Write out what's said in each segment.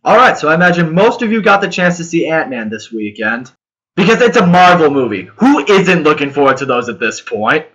Alright, so I imagine most of you got the chance to see Ant-Man this weekend. Because it's a Marvel movie. Who isn't looking forward to those at this point?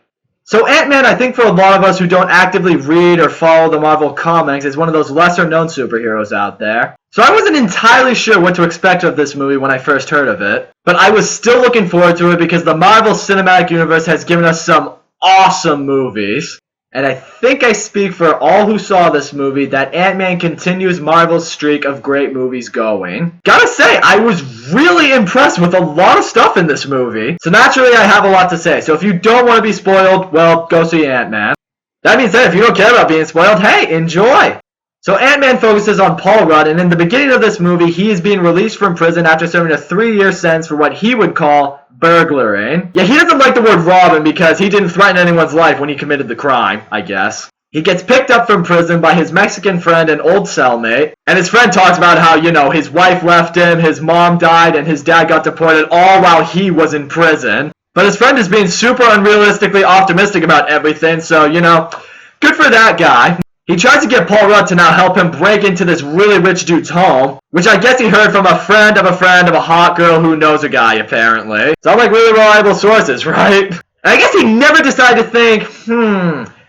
So Ant-Man, I think for a lot of us who don't actively read or follow the Marvel comics, is one of those lesser-known superheroes out there. So I wasn't entirely sure what to expect of this movie when I first heard of it. But I was still looking forward to it because the Marvel Cinematic Universe has given us some awesome movies. And I think I speak for all who saw this movie that Ant-Man continues Marvel's streak of great movies going. Gotta say, I was really impressed with a lot of stuff in this movie. So naturally, I have a lot to say. So if you don't want to be spoiled, well, go see Ant-Man. That being said, if you don't care about being spoiled, hey, enjoy! So Ant-Man focuses on Paul Rudd, and in the beginning of this movie, he is being released from prison after serving a 3-year sentence for what he would call burglaring. Yeah, he doesn't like the word robbing because he didn't threaten anyone's life when he committed the crime, I guess. He gets picked up from prison by his Mexican friend and old cellmate, and his friend talks about how, his wife left him, his mom died, and his dad got deported all while he was in prison. But his friend is being super unrealistically optimistic about everything, so, good for that guy. He tries to get Paul Rudd to now help him break into this really rich dude's home, which I guess he heard from a friend of a friend of a hot girl who knows a guy, apparently. Sound like really reliable sources, right? And I guess he never decided to think,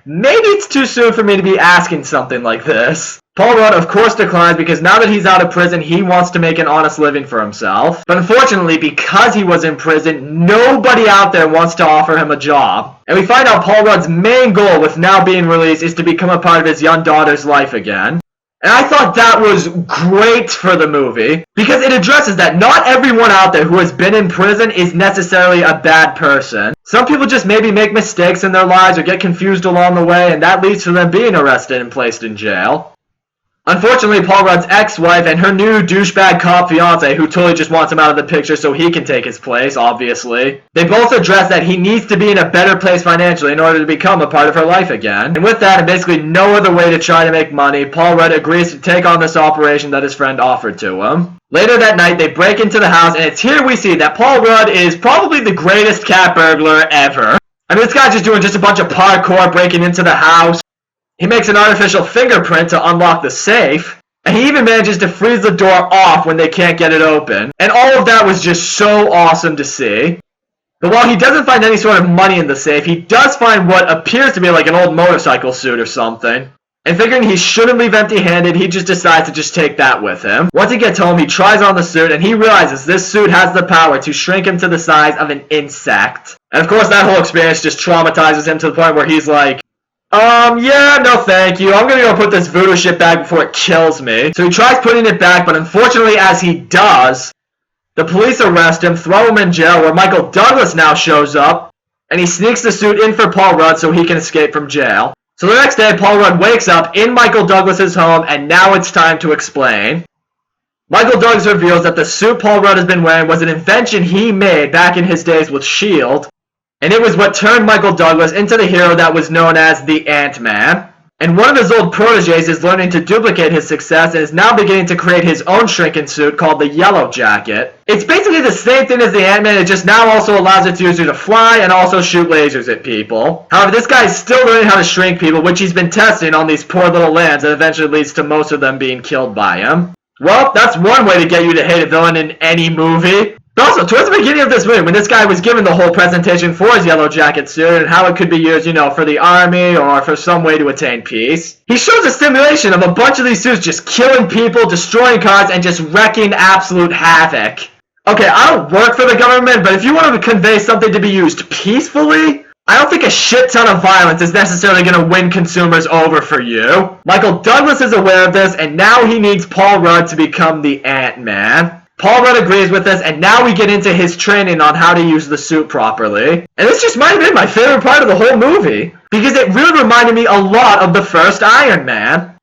maybe it's too soon for me to be asking something like this. Paul Rudd, of course, declines because now that he's out of prison, he wants to make an honest living for himself. But unfortunately, because he was in prison, nobody out there wants to offer him a job. And we find out Paul Rudd's main goal with now being released is to become a part of his young daughter's life again. And I thought that was great for the movie, because it addresses that not everyone out there who has been in prison is necessarily a bad person. Some people just maybe make mistakes in their lives or get confused along the way, and that leads to them being arrested and placed in jail. Unfortunately, Paul Rudd's ex-wife and her new douchebag cop fiance, who totally just wants him out of the picture so he can take his place, obviously, they both address that he needs to be in a better place financially in order to become a part of her life again. And with that, and basically no other way to try to make money, Paul Rudd agrees to take on this operation that his friend offered to him. Later that night, they break into the house, and it's here we see that Paul Rudd is probably the greatest cat burglar ever. I mean, this guy's just doing just a bunch of parkour breaking into the house. He makes an artificial fingerprint to unlock the safe, and he even manages to freeze the door off when they can't get it open. And all of that was just so awesome to see. But while he doesn't find any sort of money in the safe, he does find what appears to be like an old motorcycle suit or something. And figuring he shouldn't leave empty-handed, he just decides to just take that with him. Once he gets home, he tries on the suit, and he realizes this suit has the power to shrink him to the size of an insect. And of course, that whole experience just traumatizes him to the point where he's like, yeah, no thank you. I'm gonna go put this voodoo shit back before it kills me. So he tries putting it back, but unfortunately as he does, the police arrest him, throw him in jail, where Michael Douglas now shows up, and he sneaks the suit in for Paul Rudd so he can escape from jail. So the next day, Paul Rudd wakes up in Michael Douglas's home, and now it's time to explain. Michael Douglas reveals that the suit Paul Rudd has been wearing was an invention he made back in his days with S.H.I.E.L.D., and it was what turned Michael Douglas into the hero that was known as the Ant-Man. And one of his old protégés is learning to duplicate his success and is now beginning to create his own shrinking suit called the Yellow Jacket. It's basically the same thing as the Ant-Man, it just now also allows its user to fly and also shoot lasers at people. However, this guy is still learning how to shrink people, which he's been testing on these poor little lambs that eventually leads to most of them being killed by him. Well, that's one way to get you to hate a villain in any movie. But also, towards the beginning of this movie, when this guy was given the whole presentation for his Yellow Jacket suit and how it could be used, for the army or for some way to attain peace, he shows a simulation of a bunch of these suits just killing people, destroying cars, and just wrecking absolute havoc. Okay, I don't work for the government, but if you want to convey something to be used peacefully, I don't think a shit ton of violence is necessarily going to win consumers over for you. Michael Douglas is aware of this, and now he needs Paul Rudd to become the Ant-Man. Paul Rudd agrees with this, and now we get into his training on how to use the suit properly. And this just might have been my favorite part of the whole movie, because it really reminded me a lot of the first Iron Man.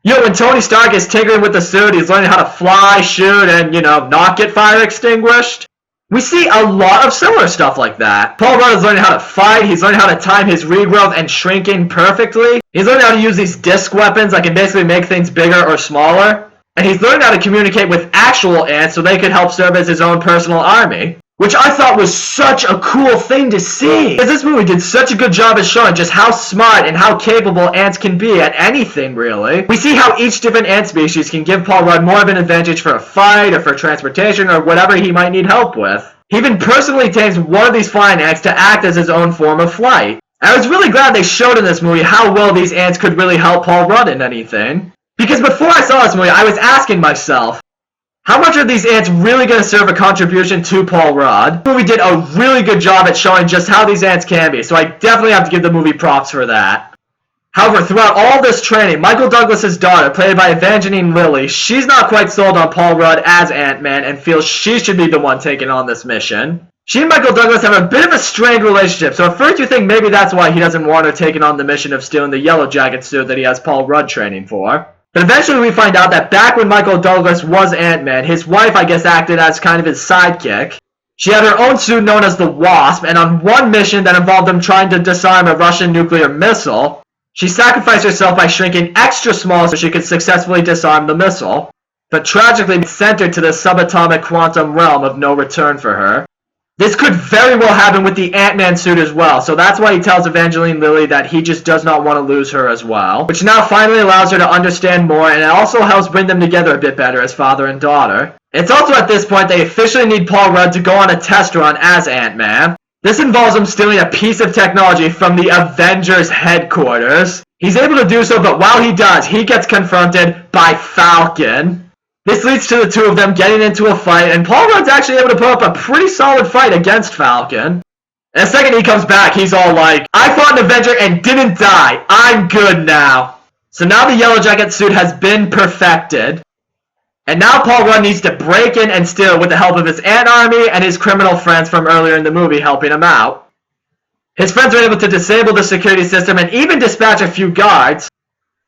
When Tony Stark is tinkering with the suit, he's learning how to fly, shoot, and, not get fire extinguished. We see a lot of similar stuff like that. Paul Rudd is learning how to fight, he's learning how to time his regrowth and shrinking perfectly. He's learning how to use these disc weapons that can basically make things bigger or smaller. And he's learned how to communicate with actual ants so they could help serve as his own personal army. which I thought was such a cool thing to see. Because this movie did such a good job of showing just how smart and how capable ants can be at anything, really. We see how each different ant species can give Paul Rudd more of an advantage for a fight or for transportation or whatever he might need help with. He even personally tames one of these flying ants to act as his own form of flight. I was really glad they showed in this movie how well these ants could really help Paul Rudd in anything. Because before I saw this movie, I was asking myself, how much are these ants really going to serve a contribution to Paul Rudd? The movie did a really good job at showing just how these ants can be, so I definitely have to give the movie props for that. However, throughout all this training, Michael Douglas' daughter, played by Evangeline Lilly, she's not quite sold on Paul Rudd as Ant-Man and feels she should be the one taking on this mission. She and Michael Douglas have a bit of a strained relationship, so at first you think maybe that's why he doesn't want her taking on the mission of stealing the Yellow Jacket suit that he has Paul Rudd training for. But eventually we find out that back when Michael Douglas was Ant-Man, his wife, I guess, acted as kind of his sidekick. She had her own suit known as the Wasp, and on one mission that involved them trying to disarm a Russian nuclear missile, she sacrificed herself by shrinking extra small so she could successfully disarm the missile, but tragically sent her to the subatomic quantum realm of no return for her. This could very well happen with the Ant-Man suit as well, so that's why he tells Evangeline Lilly that he just does not want to lose her as well, which now finally allows her to understand more, and it also helps bring them together a bit better as father and daughter. It's also at this point they officially need Paul Rudd to go on a test run as Ant-Man. This involves him stealing a piece of technology from the Avengers headquarters. He's able to do so, but while he does, he gets confronted by Falcon. This leads to the two of them getting into a fight, and Paul Rudd's actually able to put up a pretty solid fight against Falcon. And the second he comes back, he's all like, I fought an Avenger and didn't die. I'm good now. So now the Yellow Jacket suit has been perfected. And now Paul Rudd needs to break in and steal with the help of his ant army and his criminal friends from earlier in the movie helping him out. His friends are able to disable the security system and even dispatch a few guards.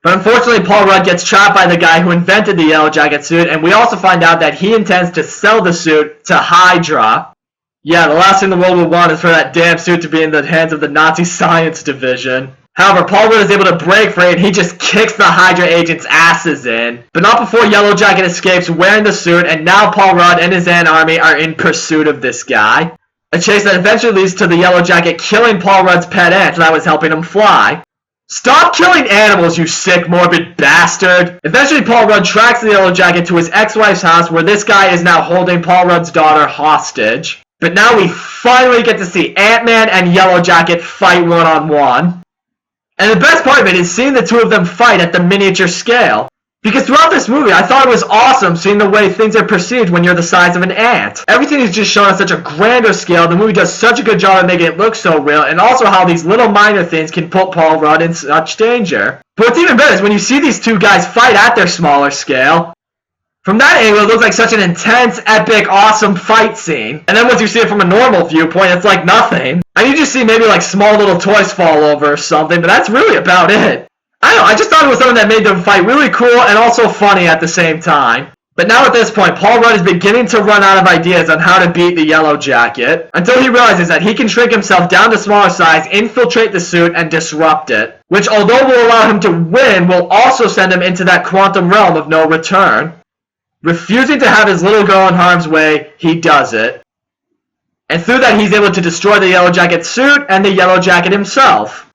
But unfortunately, Paul Rudd gets trapped by the guy who invented the Yellow Jacket suit, and we also find out that he intends to sell the suit to Hydra. Yeah, the last thing the world would want is for that damn suit to be in the hands of the Nazi science division. However, Paul Rudd is able to break free, and he just kicks the Hydra agents' asses in. But not before Yellow Jacket escapes wearing the suit, and now Paul Rudd and his ant army are in pursuit of this guy. A chase that eventually leads to the Yellow Jacket killing Paul Rudd's pet ant that was helping him fly. Stop killing animals, you sick, morbid bastard! Eventually, Paul Rudd tracks the Yellow Jacket to his ex-wife's house, where this guy is now holding Paul Rudd's daughter hostage. But now we finally get to see Ant-Man and Yellow Jacket fight one-on-one. And the best part of it is seeing the two of them fight at the miniature scale. Because throughout this movie, I thought it was awesome seeing the way things are perceived when you're the size of an ant. Everything is just shown on such a grander scale. The movie does such a good job of making it look so real, and also how these little minor things can put Paul Rudd in such danger. But what's even better is when you see these two guys fight at their smaller scale. From that angle, it looks like such an intense, epic, awesome fight scene. And then once you see it from a normal viewpoint, it's like nothing. And you just see maybe like small little toys fall over or something, but that's really about it. I don't know, I just thought it was something that made them fight really cool and also funny at the same time. But now at this point, Paul Rudd is beginning to run out of ideas on how to beat the Yellow Jacket, until he realizes that he can shrink himself down to smaller size, infiltrate the suit, and disrupt it. Which, although will allow him to win, will also send him into that quantum realm of no return. Refusing to have his little girl in harm's way, he does it. And through that, he's able to destroy the Yellow Jacket suit and the Yellow Jacket himself.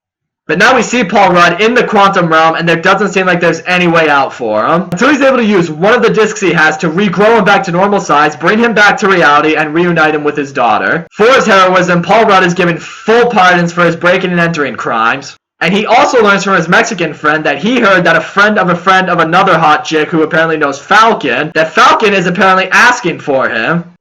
But now we see Paul Rudd in the quantum realm, and there doesn't seem like there's any way out for him. Until he's able to use one of the discs he has to regrow him back to normal size, bring him back to reality, and reunite him with his daughter. For his heroism, Paul Rudd is given full pardons for his breaking and entering crimes. And he also learns from his Mexican friend that he heard that a friend of another hot chick who apparently knows Falcon, that Falcon is apparently asking for him.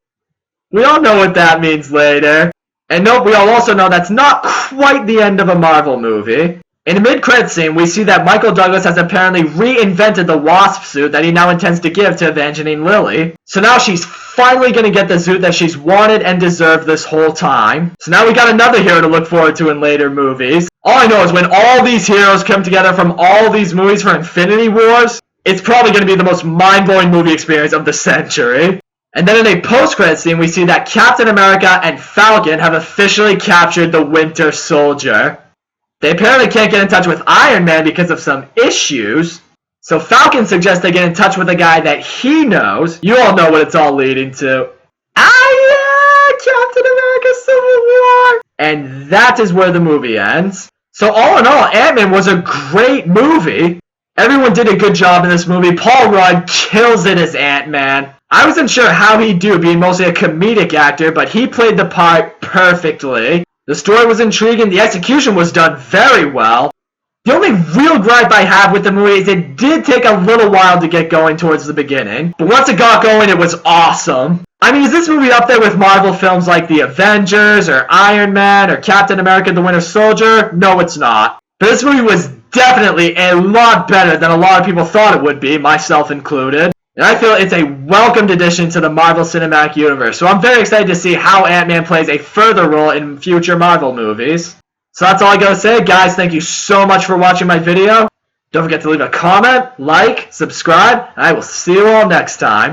We all know what that means later. And note, we all also know that's not quite the end of a Marvel movie. In the mid-credits scene, we see that Michael Douglas has apparently reinvented the Wasp suit that he now intends to give to Evangeline Lilly. So now she's finally going to get the suit that she's wanted and deserved this whole time. So now we got another hero to look forward to in later movies. All I know is when all these heroes come together from all these movies for Infinity Wars, it's probably going to be the most mind-blowing movie experience of the century. And then in a post-credit scene, we see that Captain America and Falcon have officially captured the Winter Soldier. They apparently can't get in touch with Iron Man because of some issues. So Falcon suggests they get in touch with a guy that he knows. You all know what it's all leading to. I Captain America Civil War. And that is where the movie ends. So all in all, Ant-Man was a great movie. Everyone did a good job in this movie. Paul Rudd kills it as Ant-Man. I wasn't sure how he'd do, being mostly a comedic actor, but he played the part perfectly. The story was intriguing. The execution was done very well. The only real gripe I have with the movie is it did take a little while to get going towards the beginning. But once it got going, it was awesome. I mean, is this movie up there with Marvel films like The Avengers, or Iron Man, or Captain America the Winter Soldier? No, it's not. But this movie was definitely a lot better than a lot of people thought it would be, myself included. And I feel it's a welcomed addition to the Marvel Cinematic Universe. So I'm very excited to see how Ant-Man plays a further role in future Marvel movies. So that's all I gotta say. Guys, thank you so much for watching my video. Don't forget to leave a comment, like, subscribe, and I will see you all next time.